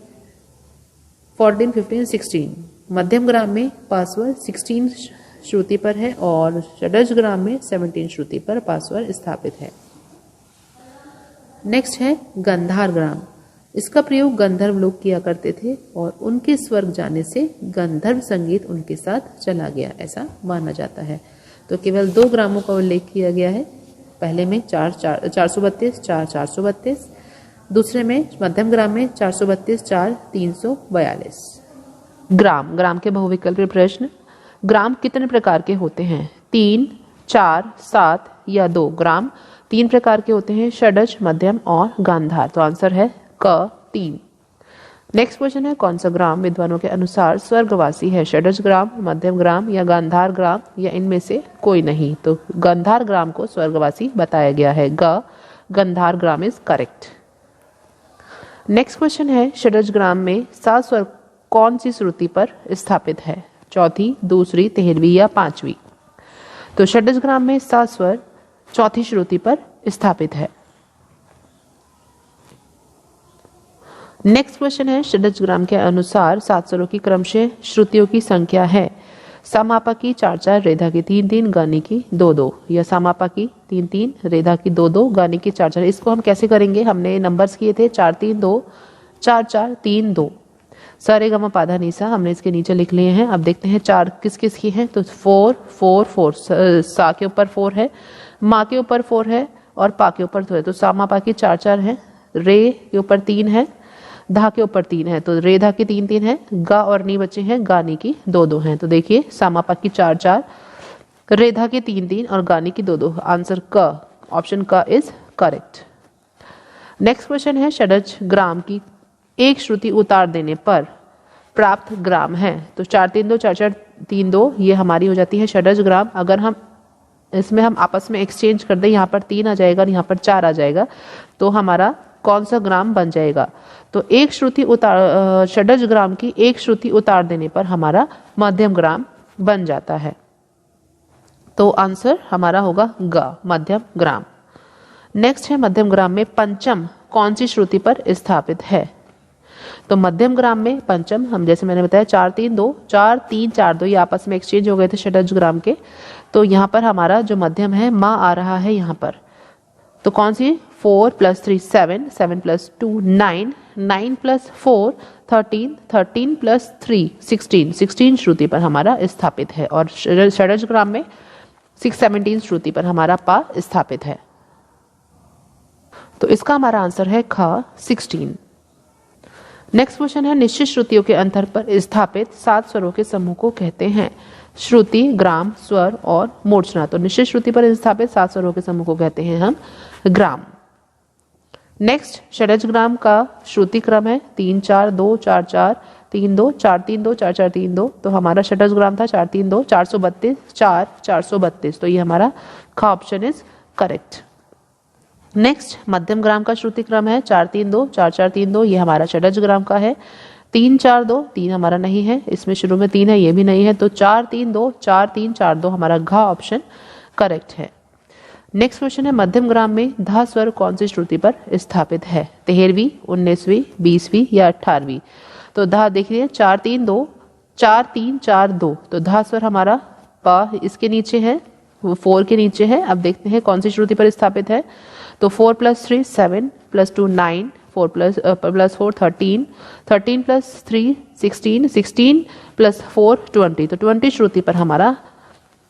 14 15 16। मध्यम ग्राम में पास स्वर 16 श्रुति पर है और षडज ग्राम में 17 श्रुति पर पास स्वर स्थापित है। नेक्स्ट है गंधार ग्राम। इसका प्रयोग गंधर्व लोग किया करते थे और उनके स्वर्ग जाने से गंधर्व संगीत उनके साथ चला गया, ऐसा माना जाता है। तो केवल 2 ग्रामों का उल्लेख किया गया है। पहले में 432, 432, दूसरे में मध्यम ग्राम में 432, 4 342। ग्राम के बहुविकल्पीय प्रश्न। ग्राम कितने प्रकार के होते हैं? 3, 4, 7 या 2। ग्राम 3 प्रकार के होते हैं, षडज, मध्यम और गांधार। तो आंसर है क 3। नेक्स्ट क्वेश्चन है कौन सा ग्राम विद्वानों के अनुसार स्वर्गवासी है? षडज ग्राम, मध्यम ग्राम या गांधार ग्राम या इनमें से कोई नहीं। तो गांधार ग्राम को स्वर्गवासी बताया गया है। गांधार ग्राम इज करेक्ट। नेक्स्ट क्वेश्चन है षडज ग्राम में 7 स्वर कौन सी श्रुति पर स्थापित है? चौथी, दूसरी, 13वीं या 5वीं। तो षडज ग्राम में 7 स्वर चौथी श्रुति पर स्थापित है। नेक्स्ट क्वेश्चन है षडज ग्राम के अनुसार 7 स्वरों की क्रमशः श्रुतियों की संख्या है? सामापा की 4-4, रेधा की 3-3, गाने की 2-2। या सामापा की 3-3, रेधा की 2-2, गाने की 4-4। इसको हम कैसे करेंगे? हमने नंबर्स किए थे 4-3-2, 4-4-3-2। सारे गमा पाधा निसा हमने इसके नीचे लिख लिए हैं। अब देखते हैं 4 किस किस की हैं। तो 4 4 4, सा के ऊपर 4 है, माँ के ऊपर 4 है और पा के ऊपर 2 है। तो सामापा की 4-4 है, रे के ऊपर 3 है, धा के ऊपर 3 है। तो रेधा की 3-3 है, गा और नी बचे हैं, गानी की 2-2 हैं। तो देखिए सामापा की 4-4, रेधा की 3-3 और गानी की 2-2। आंसर क, ऑप्शन क इज करेक्ट। नेक्स्ट क्वेश्चन है षडज ग्राम की एक श्रुति उतार देने पर प्राप्त ग्राम है? तो 4-3-2, 4-4-3-2 ये हमारी हो जाती है षडज ग्राम। अगर हम इसमें हम आपस में एक्सचेंज कर दें, यहाँ पर 3 आ जाएगा और यहाँ पर 4 आ जाएगा, तो हमारा कौन सा ग्राम बन जाएगा? तो एक श्रुति उतार, षडज ग्राम की एक श्रुति उतार देने पर हमारा मध्यम ग्राम बन जाता है। तो आंसर हमारा होगा ग, मध्यम ग्राम। नेक्स्ट है मध्यम ग्राम में पंचम कौन सी श्रुति पर स्थापित है? तो मध्यम ग्राम में पंचम हम जैसे मैंने बताया 4-3-2, 4-3-4-2 ये आपस में एक्सचेंज हो गए थे षडज ग्राम के। तो यहाँ पर हमारा जो मध्यम है माँ आ रहा है यहाँ पर। तो कौन सी? 4 + 3 7, 7 + 2 9, 9 + 4 13, 13 + 3 16, 16 श्रुति पर हमारा स्थापित है। और षडज ग्राम में 17 श्रुति पर हमारा पा स्थापित है। तो इसका हमारा आंसर है ख 16। नेक्स्ट क्वेश्चन है निश्चित श्रुतियों के अंतर पर स्थापित 7 स्वरों के समूह को कहते हैं? श्रुति, ग्राम, स्वर और मूर्छना। तो निश्चित श्रुति पर स्थापित 7 स्वरों के समूह को कहते हैं हम ग्राम। नेक्स्ट षडज ग्राम का श्रुति क्रम है 3-4-2, 4-4, 3 2 4 3 2 4 4 3 2, तो हमारा षडज ग्राम था 4 3 2 432 4 432, तो ये हमारा खा ऑप्शन इज करेक्ट। नेक्स्ट मध्यम ग्राम का श्रुति क्रम है 4 3 2 4 4 3 2, ये हमारा षडज ग्राम का है। 3 4 2 3 हमारा नहीं है, इसमें शुरू में 3 है, ये भी नहीं है, तो 4 3 2 4 3 4 2 हमारा घा ऑप्शन करेक्ट है। नेक्स्ट क्वेश्चन है मध्यम ग्राम में धा स्वर कौन सी श्रुति पर स्थापित है? 13वीं, 19वीं, 20वीं या 18वीं? तो धा देखिए 4 3 2 4 3 4 2, तो धा स्वर हमारा पा इसके नीचे है, वो 4 के नीचे है। अब देखते हैं कौन सी श्रुति पर स्थापित है। तो 4 + 3 7 + 2 9, 4 + 4 13, 13 + 3 16, 16 + 4 20, तो 20 श्रुति पर हमारा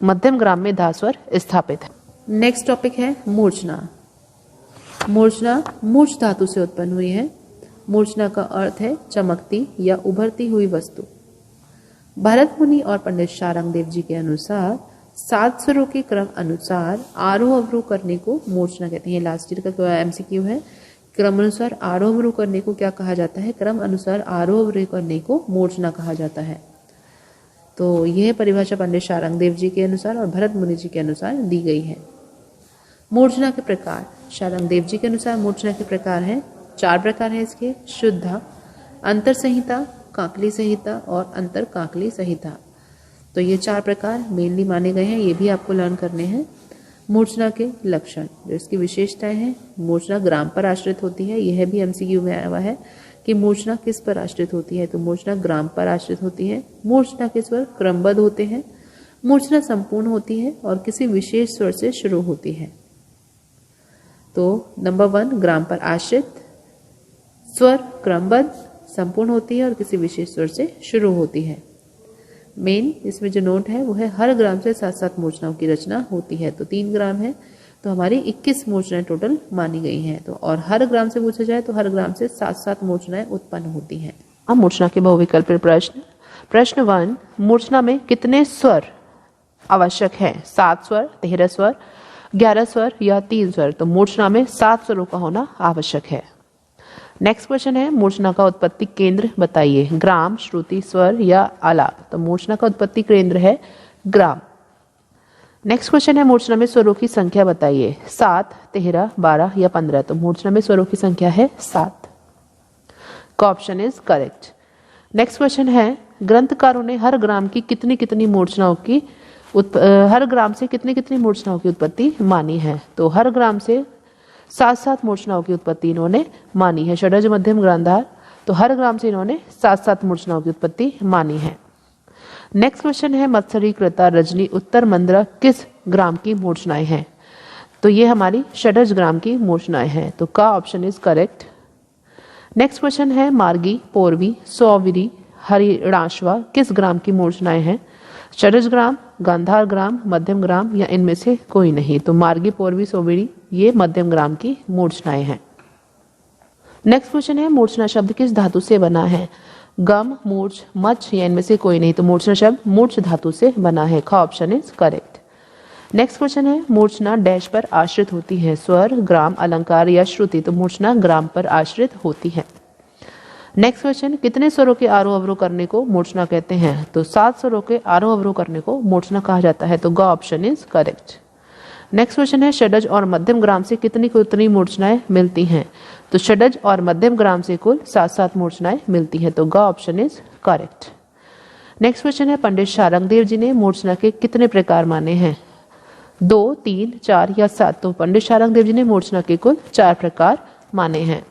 मध्यम ग्राम में धा स्वर स्थापित है। नेक्स्ट टॉपिक है मूर्छना। मूर्छना मूर्छ धातु से उत्पन्न हुई है। मूर्छना का अर्थ है चमकती या उभरती हुई वस्तु। भरत मुनि और पंडित शारंग देव जी के अनुसार 7 स्वरों के क्रम अनुसार आरोह अवरोह करने को मूर्छना कहते हैं। लास्ट ईयर का एमसीक्यू है। क्रम अनुसार आरोह अवरोह करने को क्या कहा जाता है? क्रम अनुसार आरोह अवरोह करने को मूर्छना कहा जाता है। तो यह परिभाषा पंडित शारंग देव जी के अनुसार और भरत मुनि जी के अनुसार दी गई है। मूर्छना के प्रकार शारंग देव जी के अनुसार मूर्छना के प्रकार हैं 4 प्रकार हैं इसके: शुद्ध, अंतर संहिता, काकली संहिता और अंतर काकली संहिता। तो ये 4 प्रकार मेनली माने गए हैं, ये भी आपको लर्न करने हैं। मूर्छना के लक्षण, जो इसकी विशेषताएं हैं, मूर्छना ग्राम पर आश्रित होती है। यह भी एमसीक्यू में आया हुआ है कि मूर्छना किस पर आश्रित होती है, तो मूर्छना ग्राम पर आश्रित होती है। मूर्छना के स्वर क्रमबद्ध होते हैं। मूर्छना संपूर्ण होती है और किसी विशेष स्वर से शुरू होती है। तो नंबर 1 ग्राम पर आश्रित, स्वर क्रमबद्ध, संपूर्ण होती है और किसी विशेष स्वर से शुरू होती है। मेन इसमें जो नोट है वो है हर ग्राम से 7-7 मूर्छनाओं की रचना होती है। तो 3 ग्राम है तो हमारी 21 मूर्छनाएं टोटल मानी गई हैं। तो और हर ग्राम से पूछा जाए तो हर ग्राम से 7-7 मूर्छनाएं उत्पन्न होती हैं। अब मूर्छना के बहुविकल्पीय प्रश्न। प्रश्न 1, मूर्छना में कितने स्वर आवश्यक है? 7 स्वर, 13 स्वर, 11 स्वर या 3 स्वर? तो मूर्छना में 7 स्वरों का होना आवश्यक है। नेक्स्ट क्वेश्चन है मूर्छना का उत्पत्ति केंद्र बताइए। ग्राम, श्रुति, स्वर या आलाप? तो मूर्छना का उत्पत्ति केंद्र है ग्राम। नेक्स्ट क्वेश्चन है मूर्छना में स्वरों की संख्या बताइए। 7, 13, 12 या 15? तो मूर्छना में स्वरों की संख्या है 7। का option is correct. Next question है ग्रंथकारों ने हर ग्राम की कितनी कितनी मूर्छनाओं की हर ग्राम से कितनी कितनी मूर्छनाओं की उत्पत्ति मानी है? तो हर ग्राम से 7-7 मूर्छनाओं की उत्पत्ति इन्होंने मानी है। षडज मध्यम गांधार, तो हर ग्राम से इन्होंने 7-7 मूर्छनाओं की उत्पत्ति मानी है। नेक्स्ट क्वेश्चन है मत्सरी, कृता, रजनी, उत्तर मंद्रा किस ग्राम की मूर्छनाएं हैं? तो ये हमारी षडज ग्राम की मूर्छनाएं हैं। तो का option is correct. Next question है मार्गी, पोरवी, सौविरी, हरिणाश्वा किस ग्राम की मूर्छनाएं हैं? षडज ग्राम, गांधार ग्राम, मध्यम ग्राम या इनमें से कोई नहीं? तो मार्गी, पोरवी, सोविरी ये मध्यम ग्राम की मूर्छनाएं हैं। नेक्स्ट क्वेश्चन है मूर्छना शब्द किस धातु से बना है? गम, मूर्छ, मच्छ या इनमें से कोई नहीं? तो मूर्छना शब्द मूर्छ धातु से बना है। का option is correct. Next question है मूर्छना डैश पर आश्रित होती है? स्वर, ग्राम, अलंकार या श्रुति? तो मूर्छना ग्राम पर आश्रित होती है। नेक्स्ट क्वेश्चन कितने स्वरों के आरोह अवरोह करने को मूर्छना कहते हैं? तो 7 स्वरों के आरोह अवरोह करने को मूर्छना कहा जाता है। तो ग option is correct. Next question है षडज और मध्यम ग्राम से कितनी कितनी मूर्छनाएं मिलती हैं? तो षडज और मध्यम ग्राम से कुल 7-7 मूर्छनाएं मिलती हैं। तो ग option is correct. Next question है पंडित शारंग देव जी ने मूर्छना के कितने प्रकार माने हैं? 2, 3, 4 या 7? तो पंडित शारंग देव जी ने मूर्छना के कुल 4 प्रकार माने हैं।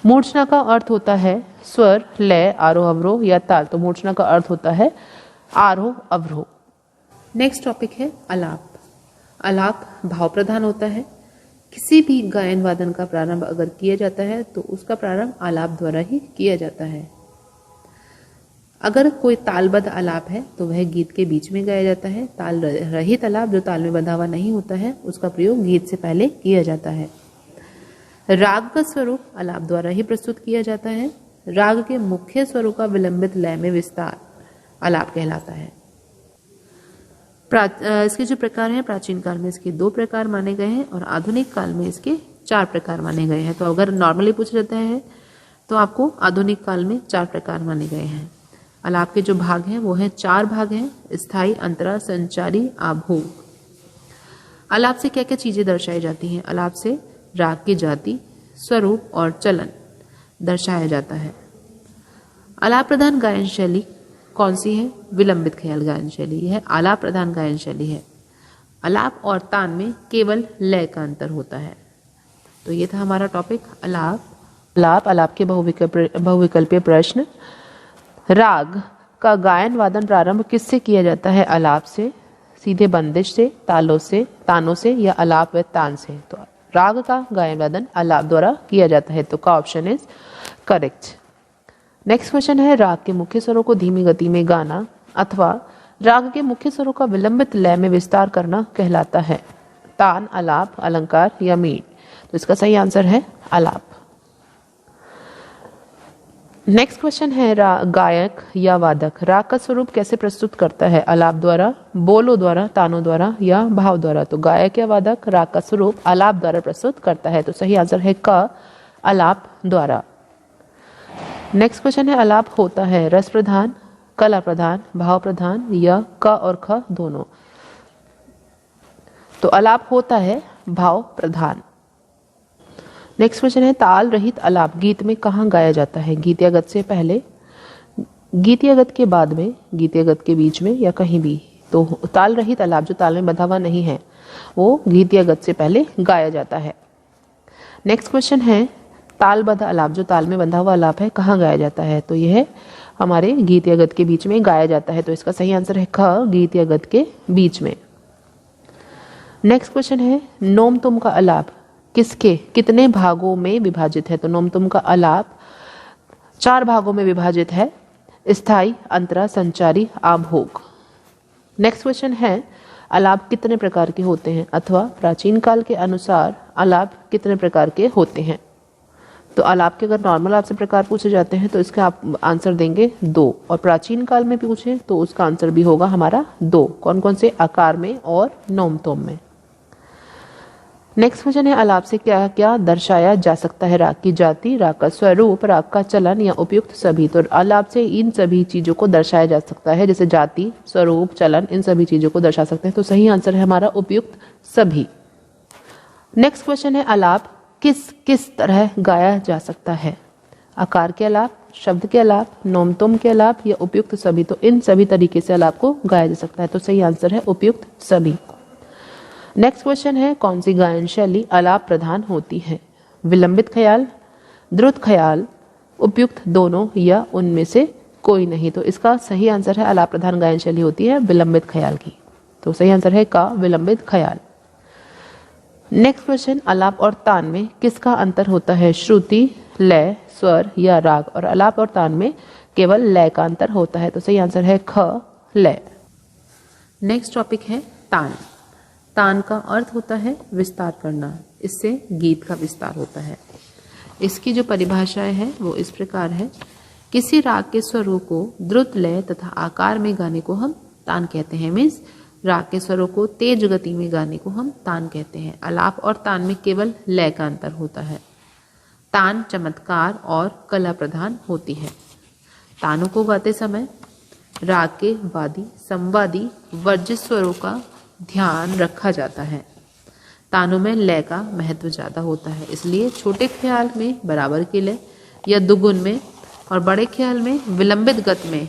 मूर्छना का अर्थ होता है स्वर, लय, आरोह अवरोह या ताल? तो मूर्छना का अर्थ होता है आरोह अवरोह। नेक्स्ट टॉपिक है आलाप। आलाप भाव प्रधान होता है। किसी भी गायन वादन का प्रारंभ अगर किया जाता है तो उसका प्रारंभ आलाप द्वारा ही किया जाता है। अगर कोई तालबद्ध आलाप है तो वह गीत के बीच में गाया जाता है। ताल रहित आलाप जो ताल में बंधा हुआ नहीं होता है उसका प्रयोग गीत से पहले किया जाता है। राग का स्वरूप आलाप द्वारा ही प्रस्तुत किया जाता है। राग के मुख्य स्वरों का विलंबित लय में विस्तार आलाप कहलाता है। इसके जो प्रकार हैं प्राचीन काल में इसके 2 प्रकार माने गए हैं और आधुनिक काल में इसके 4 प्रकार माने गए हैं। तो अगर नॉर्मली पूछा जाता है तो आपको आधुनिक काल में 4 प्रकार माने गए हैं। आलाप के जो भाग हैं वो हैं 4 भाग हैं, स्थायी, अंतरा, संचारी, आभोग। आलाप से क्या क्या चीजें दर्शाई जाती हैं? आलाप से राग की जाति, स्वरूप और चलन दर्शाया जाता है। आलाप प्रधान गायन शैली कौन सी है? विलंबित ख्याल गायन शैली। यह आलाप प्रधान गायन शैली है। आलाप और तान में केवल लय का अंतर होता है। तो ये था हमारा टॉपिक आलाप के बहुविकल्पीय प्रश्न। राग का गायन वादन प्रारंभ किससे किया जाता है? आलाप से, सीधे बंदिश से, तानों से या आलाप व तान से। तो राग का गायन वादन आलाप द्वारा किया जाता है, तो का option is correct. Next question है, राग के मुख्य स्वरों को धीमी गति में गाना अथवा राग के मुख्य स्वरों का विलंबित लय में विस्तार करना कहलाता है? तान, आलाप, अलंकार या मीट। तो इसका सही आंसर है आलाप। नेक्स्ट क्वेश्चन है, गायक या वादक राग का स्वरूप कैसे प्रस्तुत करता है? आलाप द्वारा, बोलों द्वारा, तानों द्वारा या भाव द्वारा। तो गायक या वादक राग का स्वरूप आलाप द्वारा प्रस्तुत करता है, तो सही आंसर है क, आलाप द्वारा। नेक्स्ट क्वेश्चन है, आलाप होता है रस प्रधान, कला प्रधान, भाव प्रधान या क और ख दोनों। तो आलाप होता है भाव प्रधान। नेक्स्ट क्वेश्चन है, ताल रहित आलाप गीत में कहाँ गाया जाता है? गीत या गत से पहले, गीत या गत के बाद में, गीत या गत के बीच में या कहीं भी। तो ताल रहित आलाप जो ताल में बंधा हुआ नहीं है वो गीत या गत से पहले गाया जाता है। नेक्स्ट क्वेश्चन है, तालबद्ध आलाप जो ताल में बंधा हुआ आलाप है कहाँ गाया जाता है? तो यह हमारे गीत या गत के बीच में गाया जाता है, तो इसका सही आंसर है ख, गीत या गत के बीच में। नेक्स्ट क्वेश्चन है, नोम तुम का आलाप किसके कितने भागों में विभाजित है? तो नोम तुम का आलाप 4 भागों में विभाजित है, स्थायी, अंतरा, संचारी, आभोग। नेक्स्ट क्वेश्चन है, आलाप कितने प्रकार के होते हैं अथवा प्राचीन काल के अनुसार आलाप कितने प्रकार के होते हैं? तो आलाप के अगर नॉर्मल आपसे प्रकार पूछे जाते हैं तो इसका आप आंसर देंगे 2, और प्राचीन काल में पूछे तो उसका आंसर भी होगा हमारा 2। कौन कौन से? आकार में और नोम तोम में। नेक्स्ट क्वेश्चन है, आलाप से क्या क्या दर्शाया जा सकता है? राग की जाति, राग का स्वरूप, राग का चलन या उपयुक्त सभी। तो आलाप से इन सभी चीजों को दर्शाया जा सकता है, जैसे जाति, स्वरूप, चलन, इन सभी चीजों को दर्शा सकते हैं, तो सही आंसर है हमारा उपयुक्त सभी। नेक्स्ट क्वेश्चन है, आलाप किस किस तरह गाया जा सकता है? आकार के आलाप, शब्द के आलाप, नोम तोम के आलाप या उपयुक्त सभी। तो इन सभी तरीके से आलाप को गाया जा सकता है, तो सही आंसर है उपयुक्त सभी। नेक्स्ट क्वेश्चन है, कौन सी गायन शैली आलाप प्रधान होती है? विलंबित ख्याल, द्रुत ख्याल, उपयुक्त दोनों या उनमें से कोई नहीं। तो इसका सही आंसर है आलाप प्रधान गायन शैली होती है विलंबित ख्याल की, तो सही आंसर है का, विलंबित ख्याल। नेक्स्ट क्वेश्चन, आलाप और तान में किसका अंतर होता है? श्रुति, लय, स्वर या राग। और आलाप और तान में केवल लय का अंतर होता है, तो सही आंसर है ख, लय। नेक्स्ट टॉपिक है तान। तान का अर्थ होता है विस्तार करना, इससे गीत का विस्तार होता है। इसकी जो परिभाषाएं हैं वो इस प्रकार है, किसी राग के स्वरों को द्रुत, लय तथा आकार में गाने को हम तान कहते हैं। मीन्स राग के स्वरों को तेज गति में गाने को हम तान कहते हैं। आलाप और तान में केवल लय का अंतर होता है। तान चमत्कार और कला प्रधान होती है। तानों को गाते समय राग के वादी, संवादी, वर्जित स्वरों का ध्यान रखा जाता है। तानों में लय का महत्व ज्यादा होता है, इसलिए छोटे ख्याल में बराबर की लय या दुगुन में और बड़े ख्याल में विलंबित गत में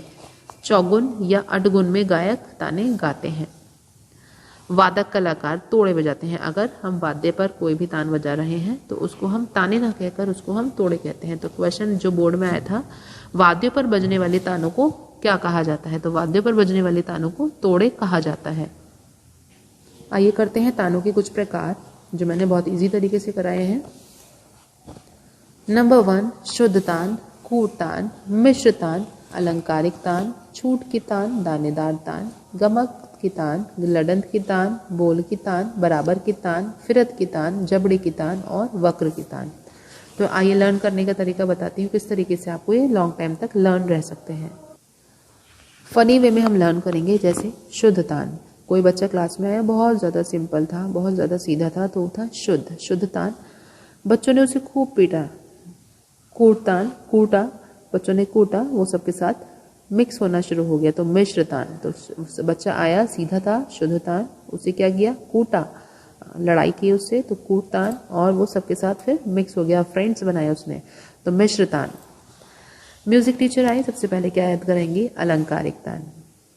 चौगुन या अठगुन में गायक ताने गाते हैं। वादक कलाकार तोड़े बजाते हैं। अगर हम वाद्य पर कोई भी तान बजा रहे हैं तो उसको हम ताने ना कहकर उसको हम तोड़े कहते हैं। तो क्वेश्चन जो बोर्ड में आया था, वाद्यों पर बजने वाले तानों को क्या कहा जाता है? तो वाद्यों पर बजने वाले तानों को तोड़े कहा जाता है। आइए करते हैं तानों के कुछ प्रकार जो मैंने बहुत इजी तरीके से कराए हैं। नंबर 1, शुद्ध तान, कूट तान, मिश्र तान, अलंकारिक तान, छूट की तान, दानेदार तान, गमक की तान, लडंत की तान, बोल की तान, बराबर की तान, फिरत की तान, जबड़े की तान और वक्र की तान। तो आइए लर्न करने का तरीका बताती हूँ, किस तरीके से आपको ये लॉन्ग टाइम तक लर्न रह सकते हैं। फनी वे में हम लर्न करेंगे, जैसे शुद्ध तान। कोई बच्चा क्लास में आया, बहुत ज़्यादा सिंपल था, बहुत ज़्यादा सीधा था, तो था शुद्ध तान। बच्चों ने उसे खूब पीटा, कूट तान, कूटा, बच्चों ने कूटा, वो सबके साथ मिक्स होना शुरू हो गया तो मिश्र तान। तो बच्चा आया सीधा था शुद्ध तान, उसे क्या किया, कूटा, लड़ाई की उससे, तो कूट तान, और वो सबके साथ फिर मिक्स हो गया, फ्रेंड्स बनाए उसने, तो मिश्र तान। म्यूजिक टीचर आए, सबसे पहले क्या याद करेंगे, अलंकारिक तान।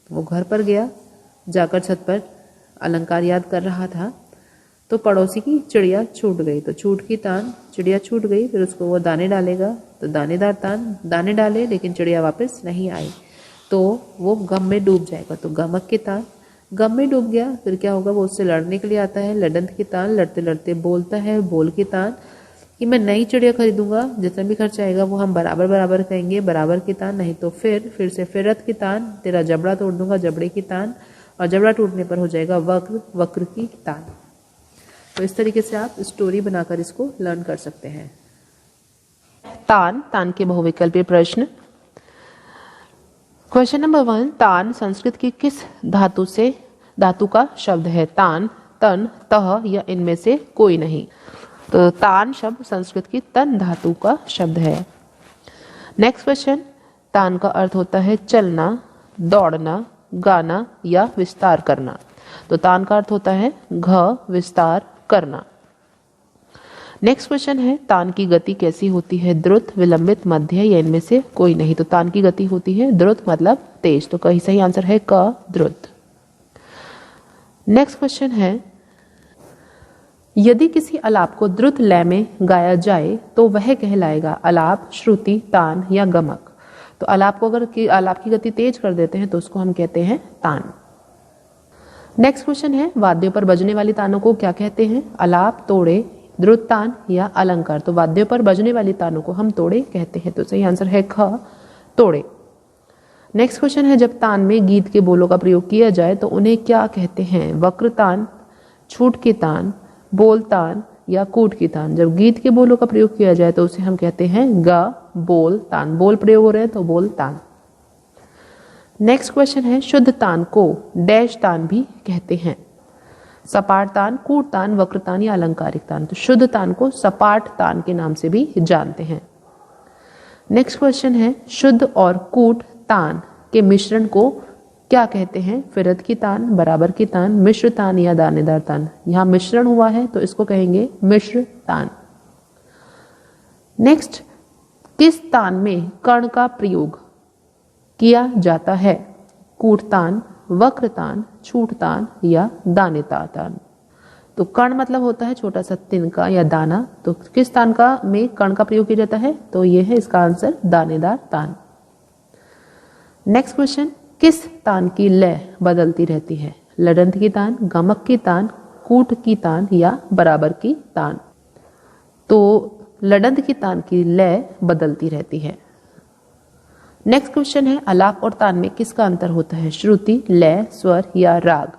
वो घर पर गया, जाकर छत पर अलंकार याद कर रहा था, तो पड़ोसी की चिड़िया छूट गई, तो छूट की तान, चिड़िया छूट गई, फिर उसको वो दाने डालेगा, तो दानेदार तान, दाने डाले लेकिन चिड़िया वापस नहीं आई, तो वो गम में डूब जाएगा, तो गमक की तान, गम में डूब गया, फिर क्या होगा, वो उससे लड़ने के लिए आता है, लडंत की तान, लड़ते लड़ते बोलता है, बोल की तान, कि मैं नई चिड़िया खरीदूंगा, जितना भी खर्चा आएगा वो हम बराबर बराबर कहेंगे, बराबर की तान, नहीं तो फिर से फिरत की तान, तेरा जबड़ा तोड़ दूंगा, जबड़े की तान, और जबड़ा टूटने पर हो जाएगा वक्र, वक्र की तान। तो इस तरीके से आप स्टोरी बनाकर इसको लर्न कर सकते हैं। तान, तान के बहुविकल्पीय प्रश्न। क्वेश्चन नंबर 1, तान संस्कृत की किस धातु का शब्द है? तान, तन, तह या इनमें से कोई नहीं। तो तान शब्द संस्कृत की तन धातु का शब्द है। नेक्स्ट क्वेश्चन, तान का अर्थ होता है चलना, दौड़ना, गाना या विस्तार करना। तो तान का अर्थ होता है घ, विस्तार करना। नेक्स्ट क्वेश्चन है, तान की गति कैसी होती है? द्रुत, विलंबित, मध्य या इनमें से कोई नहीं। तो तान की गति होती है द्रुत, मतलब तेज। तो कहीं सही आंसर है क, द्रुत। नेक्स्ट क्वेश्चन है, यदि किसी आलाप को द्रुत लय में गाया जाए तो वह कहलाएगा आलाप, श्रुति, तान या गमक। तो आलाप को अगर आलाप की गति तेज कर देते हैं तो उसको हम कहते हैं तान। नेक्स्ट क्वेश्चन है, वाद्यों पर बजने वाली तानों को क्या कहते हैं? आलाप, तोड़े, द्रुत तान या अलंकार। तो वाद्यों पर बजने वाली तानों को हम तोड़े कहते हैं। तो सही आंसर है ख, तोड़े। नेक्स्ट क्वेश्चन है, जब तान में गीत के बोलों का प्रयोग किया जाए तो उन्हें क्या कहते हैं? वक्र तान, छूट की तान, बोल तान या कूट की तान। जब गीत के बोलों का प्रयोग किया जाए तो उसे हम कहते हैं ग, बोल तान। बोल प्रयोग हो रहे हैं तो बोल तान। नेक्स्ट क्वेश्चन है, शुद्ध तान को डैश तान भी कहते हैं? सपाट तान, कूट तान, वक्र तान या अलंकारिक तान। तो शुद्ध तान को सपाट तान के नाम से भी जानते हैं। नेक्स्ट क्वेश्चन है, शुद्ध और कूट तान के मिश्रण को क्या कहते हैं? फिरत की तान, बराबर की तान, मिश्र तान या दानेदार तान। यहां मिश्रण हुआ है तो इसको कहेंगे मिश्र तान। नेक्स्ट, किस तान में कर्ण का प्रयोग किया जाता है? कूट तान, वक्र तान, छूट तान या दानेदार तान। तो कर्ण मतलब होता है छोटा सा तिनका या दाना। तो किस तान का में कर्ण का प्रयोग किया जाता है? तो ये है इसका आंसर दानेदार तान। नेक्स्ट क्वेश्चन, किस तान की लय बदलती रहती है? लडंत की तान, गमक की तान, कूट की तान या बराबर की तान। तो लडंत की तान की लय बदलती रहती है। नेक्स्ट क्वेश्चन है, आलाप और तान में किसका अंतर होता है? श्रुति, लय, स्वर या राग।